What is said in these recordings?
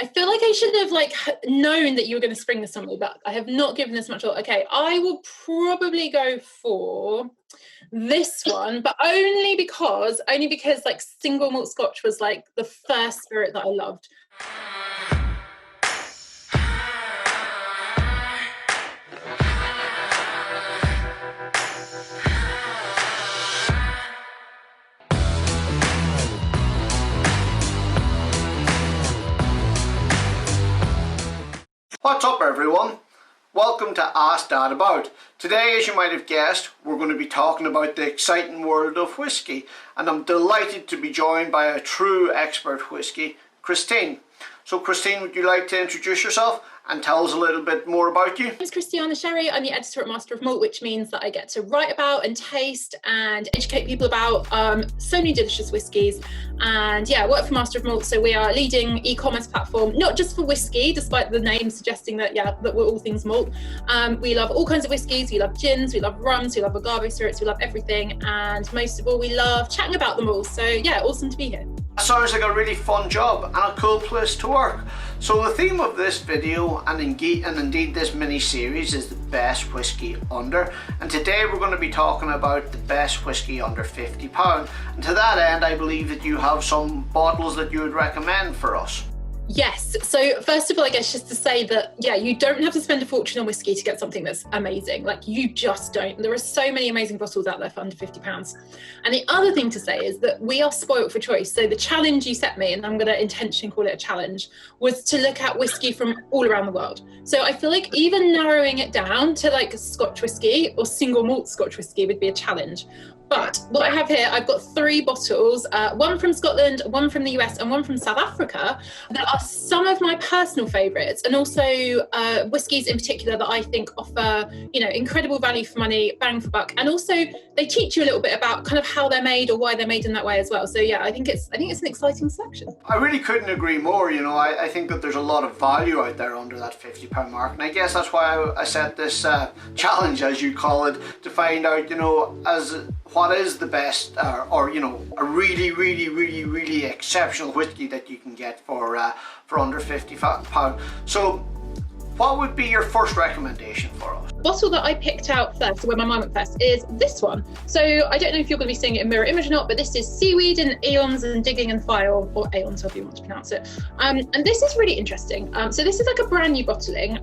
I feel like I should have like known that you were going to spring this on me, but I have not given this much thought. Okay, I will probably go for this one, but only because like single malt Scotch was like the first spirit that I loved. What's up everyone? Welcome to Ask Dad About. Today, as you might have guessed, we're going to be talking about the exciting world of whiskey, and I'm delighted to be joined by a true expert whiskey, Kristiane. So Kristiane, would you like to introduce yourself and tell us a little bit more about you? My name is Kristiane Sherry. I'm the editor at Masters of Malt, which means that I get to write about and taste and educate people about so many delicious whiskies. And yeah, I work for Masters of Malt, so we are a leading e-commerce platform, not just for whiskey, despite the name suggesting that, that we're all things malt. We love all kinds of whiskies. We love gins, we love rums, we love agave spirits, we love everything. And most of all, we love chatting about them all. So yeah, awesome to be here. Sounds like a really fun job and a cool place to work. So the theme of this video and indeed this mini series is the best whiskey under, and today we're going to be talking about the best whiskey under £50. And to that end, I believe that you have some bottles that you would recommend for us. Yes. So first of all, I guess just to say that, yeah, you don't have to spend a fortune on whiskey to get something that's amazing. Like, you just don't. There are so many amazing bottles out there for under £50. And the other thing to say is that we are spoilt for choice. So the challenge you set me, and I'm going to intentionally call it a challenge, was to look at whiskey from all around the world. So I feel like even narrowing it down to like Scotch whiskey or single malt Scotch whiskey would be a challenge. But what I have here, I've got 3 bottles, one from Scotland, one from the US, and one from South Africa, that are some of my personal favourites, and also whiskies in particular that I think offer, incredible value for money, bang for buck, and also they teach you a little bit about kind of how they're made or why they're made in that way as well. So yeah, I think it's an exciting selection. I really couldn't agree more. I think that there's a lot of value out there under that £50 mark, and I guess that's why I set this challenge, as you call it, to find out, what is the best or a really exceptional whiskey that you can get for under £50. So what would be your first recommendation for us? The bottle that I picked out first, where my mind went first, is this one. So I don't know if you're going to be seeing it in mirror image or not, but this is Seaweed and Aeons and Digging and File, or Aeons, however you want to pronounce it. And this is really interesting. So this is like a brand new bottling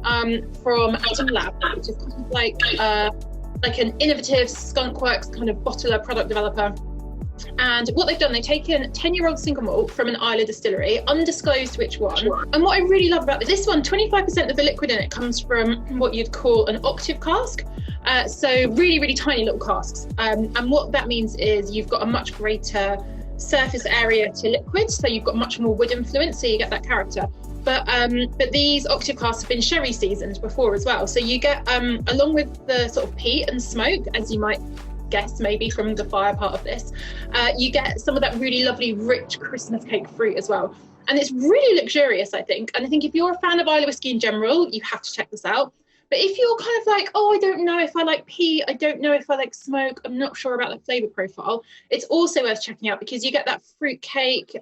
from Atom Lab, which is kind of like an innovative skunkworks kind of bottler, product developer. And what they've done, they've taken 10-year-old single malt from an Islay distillery, undisclosed which one. And what I really love about this one, 25% of the liquid in it comes from what you'd call an octave cask. So really tiny little casks. And what that means is you've got a much greater surface area to liquid, so you've got much more wood influence, so you get that character. But these octave casks have been sherry seasoned before as well. So you get, along with the sort of peat and smoke, as you might guess maybe from the fire part of this, you get some of that really lovely, rich Christmas cake fruit as well. And it's really luxurious, I think. And I think if you're a fan of Islay whiskey in general, you have to check this out. But if you're kind of like, oh, I don't know if I like peat, I don't know if I like smoke, I'm not sure about the flavour profile, it's also worth checking out because you get that fruit cake,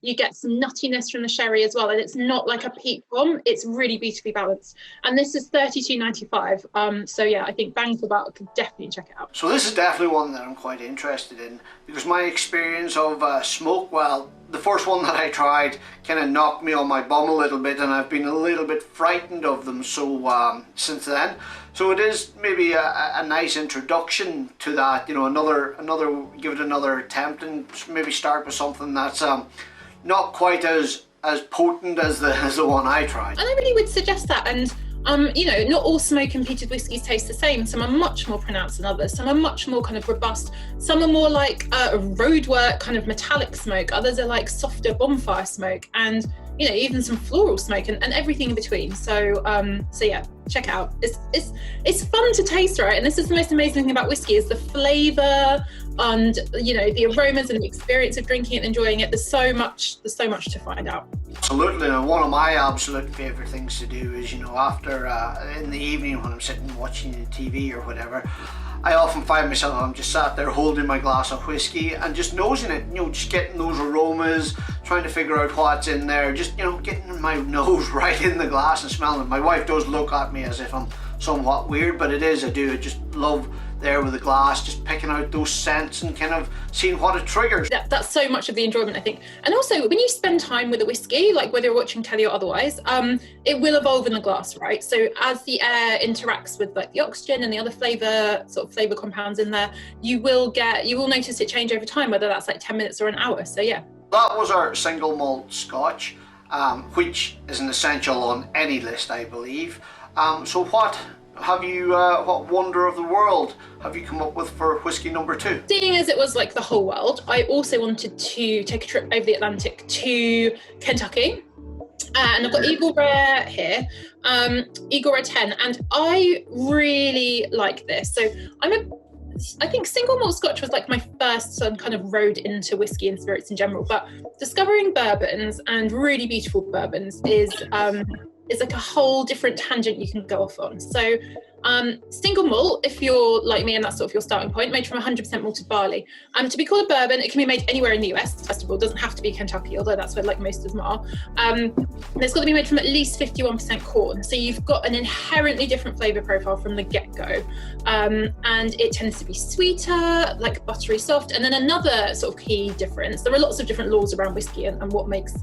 you get some nuttiness from the sherry as well, and it's not like a peat bomb, it's really beautifully balanced. And this is $32.95, so yeah, I think bang for buck, definitely check it out. So this is definitely one that I'm quite interested in, because my experience of smoke, well, the first one that I tried kind of knocked me on my bum a little bit, and I've been a little bit frightened of them since then. So it is maybe a nice introduction to that, give it another attempt, and maybe start with something that's not quite as potent as the one I tried. And I really would suggest that. And not all smoke and peated whiskies taste the same. Some are much more pronounced than others. Some are much more kind of robust. Some are more like a roadwork kind of metallic smoke. Others are like softer bonfire smoke, and even some floral smoke, and everything in between. So yeah, check it out. It's fun to taste, right? And this is the most amazing thing about whiskey, is the flavour and the aromas and the experience of drinking it and enjoying it. There's so much to find out. Absolutely. And one of my absolute favourite things to do is, after in the evening when I'm sitting watching TV or whatever, I often find myself, I'm just sat there holding my glass of whiskey and just nosing it, just getting those aromas, trying to figure out what's in there, just, getting putting my nose right in the glass and smelling it. My wife does look at me as if I'm somewhat weird, but it is, I just love there with the glass, just picking out those scents and kind of seeing what it triggers. That's so much of the enjoyment, I think. And also, when you spend time with a whiskey, like whether you're watching telly or otherwise, it will evolve in the glass, right? So as the air interacts with like the oxygen and the other flavor compounds in there, you will notice it change over time, whether that's like 10 minutes or an hour. So yeah. That was our single malt Scotch, which is an essential on any list, I believe. So what wonder of the world have you come up with for whiskey number 2? Seeing as it was like the whole world, I also wanted to take a trip over the Atlantic to Kentucky. And I've got Eagle Rare here, Eagle Rare 10, and I really like this. So I think single malt Scotch was like my first kind of road into whiskey and spirits in general, but discovering bourbons and really beautiful bourbons is like a whole different tangent you can go off on. So single malt, if you're like me and that's sort of your starting point, made from 100% malted barley. To be called a bourbon, it can be made anywhere in the US. First of all, it doesn't have to be Kentucky, although that's where like most of them are. And it's got to be made from at least 51% corn. So you've got an inherently different flavour profile from the get-go. And it tends to be sweeter, like buttery soft. And then another sort of key difference, there are lots of different laws around whiskey and what makes,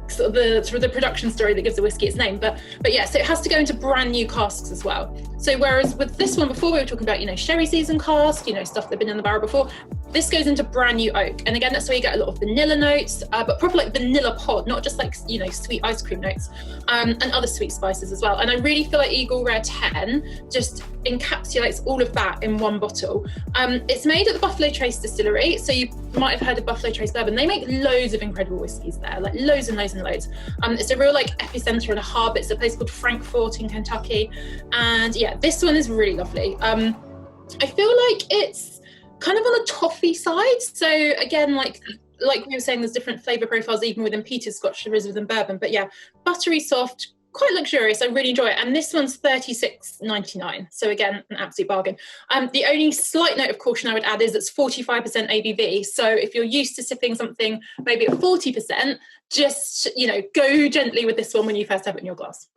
sort of the production story that gives the whiskey its name, but yeah, so it has to go into brand new casks as well. So whereas with this one before we were talking about, sherry season cask, stuff that'd been in the barrel before, this goes into brand new oak, and again that's where you get a lot of vanilla notes, but proper like vanilla pod, not just like sweet ice cream notes, and other sweet spices as well. And I really feel like Eagle Rare 10 just encapsulates all of that in one bottle. It's made at the Buffalo Trace distillery, so you might have heard of Buffalo Trace bourbon. They make loads of incredible whiskies there, like loads and loads and loads. It's a real like epicenter and a hub. It's a place called Frankfort in Kentucky, and yeah, this one is really lovely. I feel like it's kind of on the toffee side. So again, like we were saying, there's different flavour profiles even within peated Scotch there is within bourbon. But yeah, buttery soft, quite luxurious. I really enjoy it. And this one's $36.99. So again, an absolute bargain. The only slight note of caution I would add is it's 45% ABV. So if you're used to sipping something maybe at 40%, just, go gently with this one when you first have it in your glass.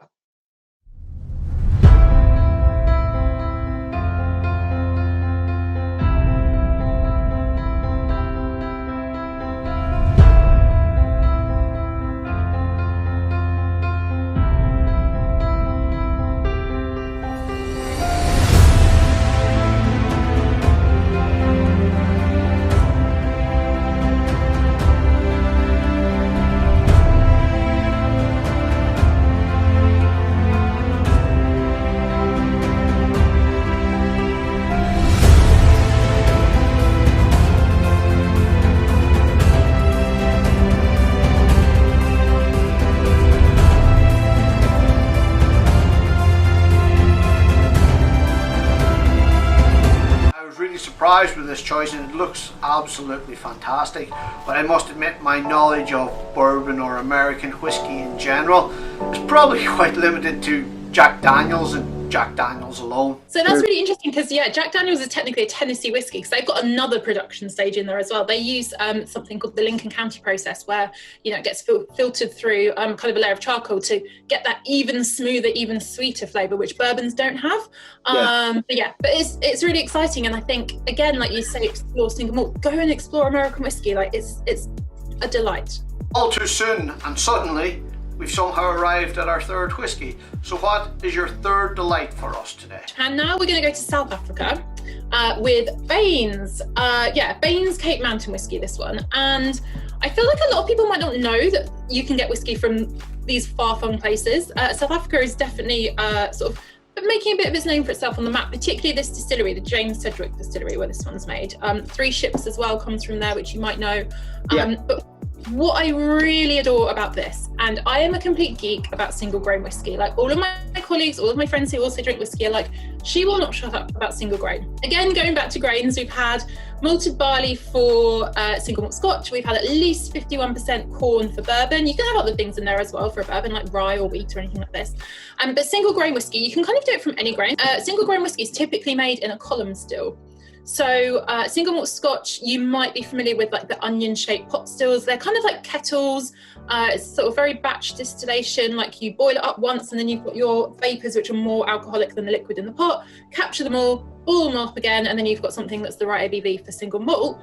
Surprised with this choice, and it looks absolutely fantastic, but I must admit my knowledge of bourbon or American whiskey in general is probably quite limited to Jack Daniels and Jack Daniels alone. So that's really interesting because yeah, Jack Daniels is technically a Tennessee whiskey because they've got another production stage in there as well. They use something called the Lincoln County process where it gets filtered through kind of a layer of charcoal to get that even smoother, even sweeter flavour, which bourbons don't have. But it's really exciting, and I think again, like you say, explore single malt, go and explore American whiskey. Like it's a delight. All too soon, and suddenly we've somehow arrived at our third whiskey. So what is your third delight for us today? And now we're going to go to South Africa with Baines. Baines Cape Mountain whiskey, this one. And I feel like a lot of people might not know that you can get whiskey from these far-flung places. South Africa is definitely sort of making a bit of its name for itself on the map, particularly this distillery, the James Sedgwick distillery, where this one's made. 3 Ships as well comes from there, which you might know. But what I really adore about this, and I am a complete geek about single grain whiskey, like all of my colleagues, all of my friends who also drink whiskey are like, she will not shut up about single grain. Again, going back to grains, we've had malted barley for single malt Scotch, we've had at least 51% corn for bourbon. You can have other things in there as well for a bourbon, like rye or wheat or anything like this. But single grain whiskey, you can kind of do it from any grain. Single grain whiskey is typically made in a column still. So single malt Scotch, you might be familiar with like the onion-shaped pot stills. They're kind of like kettles. It's sort of very batch distillation, like you boil it up once and then you've got your vapours which are more alcoholic than the liquid in the pot, capture them all, boil them up again, and then you've got something that's the right ABV for single malt.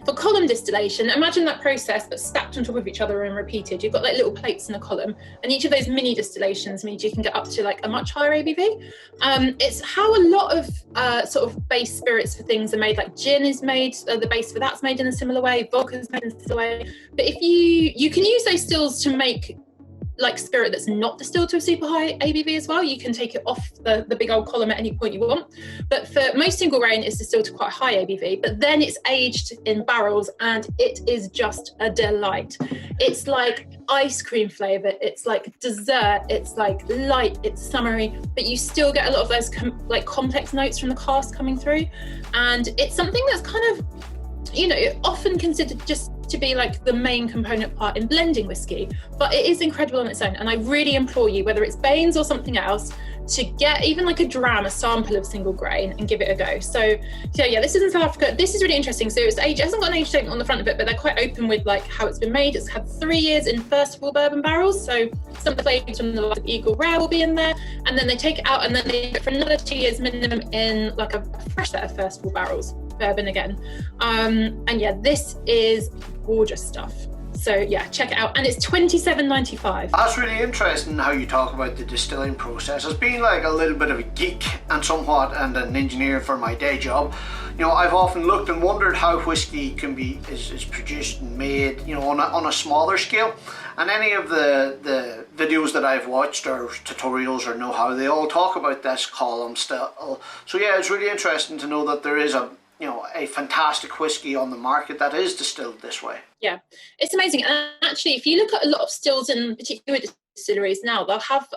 For column distillation, imagine that process but stacked on top of each other and repeated. You've got like little plates in a column, and each of those mini distillations means you can get up to like a much higher ABV. It's how a lot of sort of base spirits for things are made. Like gin is made, the base for that's made in a similar way, vodka is made in a similar way. But if you can use those stills to make like spirit that's not distilled to a super high ABV as well. You can take it off the big old column at any point you want. But for most single grain, it's distilled to quite a high ABV, but then it's aged in barrels and it is just a delight. It's like ice cream flavor, it's like dessert, it's like light, it's summery, but you still get a lot of those like complex notes from the cask coming through. And it's something that's kind of, you know, often considered just to be like the main component part in blending whiskey, but it is incredible on its own. And I really implore you, whether it's Baines or something else, to get even like a sample of single grain and give it a go. So yeah, this is in South Africa. This is really interesting. So it's age, it hasn't got an age statement on the front of it, but they're quite open with like how it's been made. It's had 3 years in first of all bourbon barrels. So some of the flavors from the Eagle Rare will be in there, and then they take it out and then they do it for another 2 years minimum in like a fresh set of first of all barrels, bourbon again. And yeah, this is gorgeous stuff. So yeah, check it out, and it's $27.95. That's really interesting how you talk about the distilling process. As being like a little bit of a geek and somewhat and an engineer for my day job, you know, I've often looked and wondered how whiskey can be is produced and made, you know, on a smaller scale. And any of the videos that I've watched or tutorials or know-how, they all talk about this column still. So yeah, it's really interesting to know that there is a fantastic whiskey on the market that is distilled this way. Yeah, it's amazing. And actually, if you look at a lot of stills in particular distilleries now, they'll have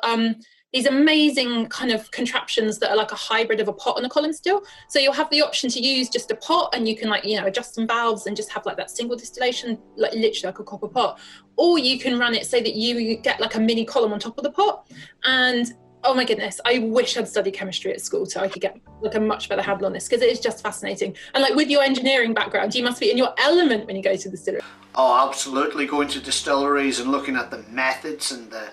these amazing kind of contraptions that are like a hybrid of a pot and a column still. So you'll have the option to use just a pot, and you can, like, you know, adjust some valves and just have like that single distillation, like literally like a copper pot. Or you can run it so that you get like a mini column on top of the pot. And oh my goodness, I wish I'd studied chemistry at school so I could get like a much better handle on this, because it is just fascinating. And like with your engineering background, you must be in your element when you go to the distillery. Oh, absolutely. Going to distilleries and looking at the methods and the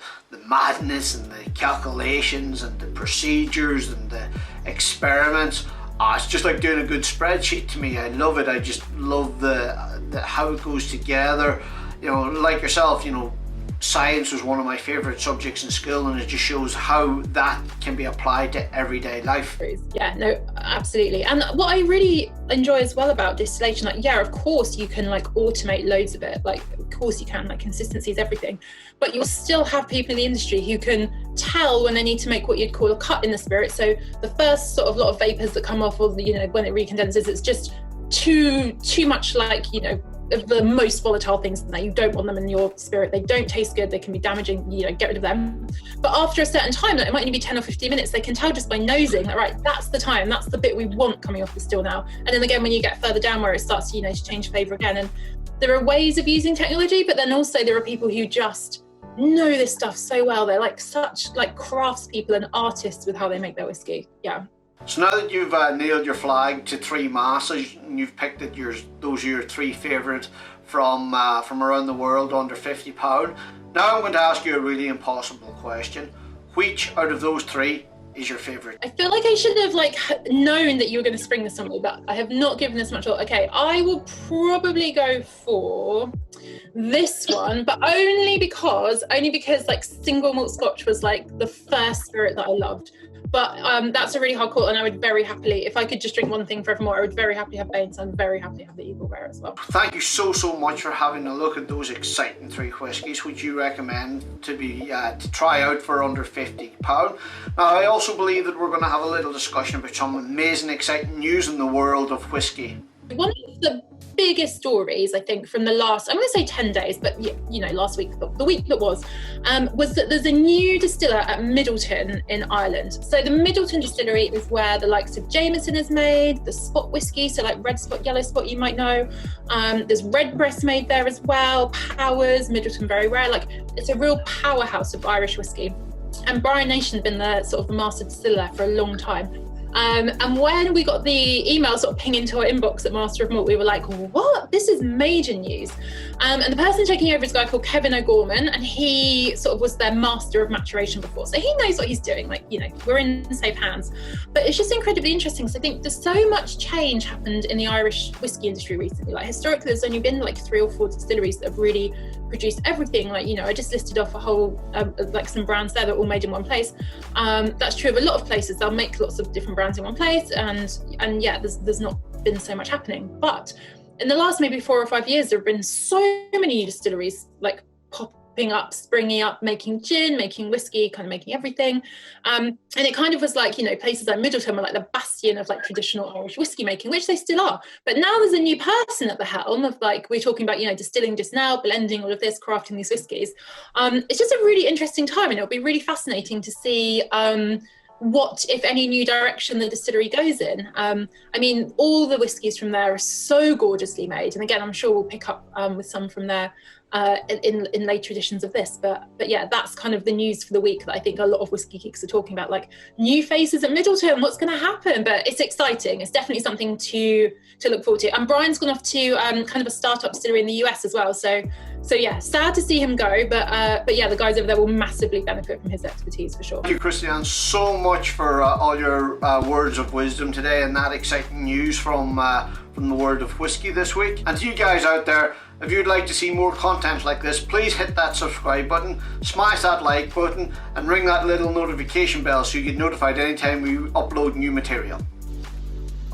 madness and the calculations and the procedures and the experiments. Oh, it's just like doing a good spreadsheet to me. I love it. I just love the how it goes together. You know, like yourself, you know, science was one of my favourite subjects in school, and it just shows how that can be applied to everyday life. Yeah, no, absolutely. And what I really enjoy as well about distillation, like, yeah, of course you can like automate loads of it, like of course you can, like consistency is everything, but you'll still have people in the industry who can tell when they need to make what you'd call a cut in the spirit. So the first sort of lot of vapours that come off, or you know, when it recondenses, it's just too much, like, you know, the most volatile things in there. You don't want them in your spirit. They don't taste good. They can be damaging. You know, get rid of them. But after a certain time, like, it might only be 10 or 15 minutes, they can tell just by nosing, like, right, that's the time. That's the bit we want coming off the still now. And then again, when you get further down where it starts to, you know, to change flavour again. And there are ways of using technology, but then also there are people who just know this stuff so well. They're like such like craftspeople and artists with how they make their whiskey. Yeah. So now that you've nailed your flag to 3 masters and you've picked that those are your 3 favourite from around the world under £50, now I'm going to ask you a really impossible question. Which out of those 3 is your favourite? I feel like I should have like known that you were going to spring this on me, but I have not given this much thought. Okay, I will probably go for this one, but only because like single malt Scotch was like the first spirit that I loved. But that's a really hard call, and I would very happily, if I could just drink one thing forevermore, I would very happily have Baines. I'm very happy to have the Eagle Rare as well. Thank you so much for having a look at those exciting 3 whiskies, which you recommend to try out for under £50. Now, I also believe that we're going to have a little discussion about some amazing, exciting news in the world of whiskey. One of the biggest stories, I think, from the last, I'm going to say 10 days, but you know, last week, the week that was that there's a new distiller at Middleton in Ireland. So the Middleton distillery is where the likes of Jameson is made, the spot whiskey, so like red spot, yellow spot, you might know. There's Redbreast made there as well, Powers, Middleton very rare. Like, it's a real powerhouse of Irish whiskey. And Brian Nation has been the sort of the master distiller for a long time. And when we got the email sort of ping into our inbox at Master of Malt, we were like, what? This is major news. And the person taking over is a guy called Kevin O'Gorman, and he sort of was their master of maturation before. So he knows what he's doing, like, you know, we're in safe hands. But it's just incredibly interesting. So I think there's so much change happened in the Irish whiskey industry recently. Like historically, there's only been like 3 or 4 distilleries that have really produced everything. Like, you know, I just listed off a whole, like some brands there that are all made in one place. That's true of a lot of places. They'll make lots of different brands in one place, and yeah, there's not been so much happening. But in the last maybe 4 or 5 years, there have been so many new distilleries like popping up, springing up, making gin, making whiskey, kind of making everything. And it kind of was like, you know, places like Middleton were like the bastion of like traditional Irish whiskey making, which they still are. But now there's a new person at the helm of, like, we're talking about, you know, distilling just now, blending all of this, crafting these whiskies. It's just a really interesting time, and it'll be really fascinating to see what, if any, new direction the distillery goes in. I mean, all the whiskies from there are so gorgeously made. And again, I'm sure we'll pick up with some from there in later editions of this, but yeah, that's kind of the news for the week that I think a lot of whiskey geeks are talking about, like new faces at Middleton, what's going to happen. But it's exciting. It's definitely something to look forward to. And Brian's gone off to kind of a startup distillery in the US as well, so yeah, sad to see him go, but yeah, the guys over there will massively benefit from his expertise for sure. Thank you, Kristiane, so much for all your words of wisdom today and that exciting news from the world of whiskey this week. And to you guys out there, if you'd like to see more content like this, please hit that subscribe button, smash that like button, and ring that little notification bell so you get notified anytime we upload new material.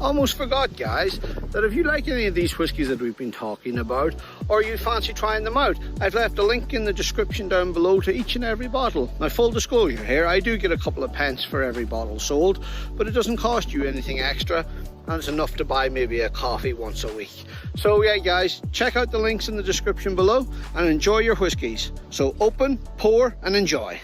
Almost forgot, guys, that if you like any of these whiskies that we've been talking about, or you fancy trying them out, I've left a link in the description down below to each and every bottle. Now, full disclosure here, I do get a couple of pence for every bottle sold, but it doesn't cost you anything extra, and it's enough to buy maybe a coffee once a week. So yeah, guys, check out the links in the description below and enjoy your whiskies. So open, pour, and enjoy.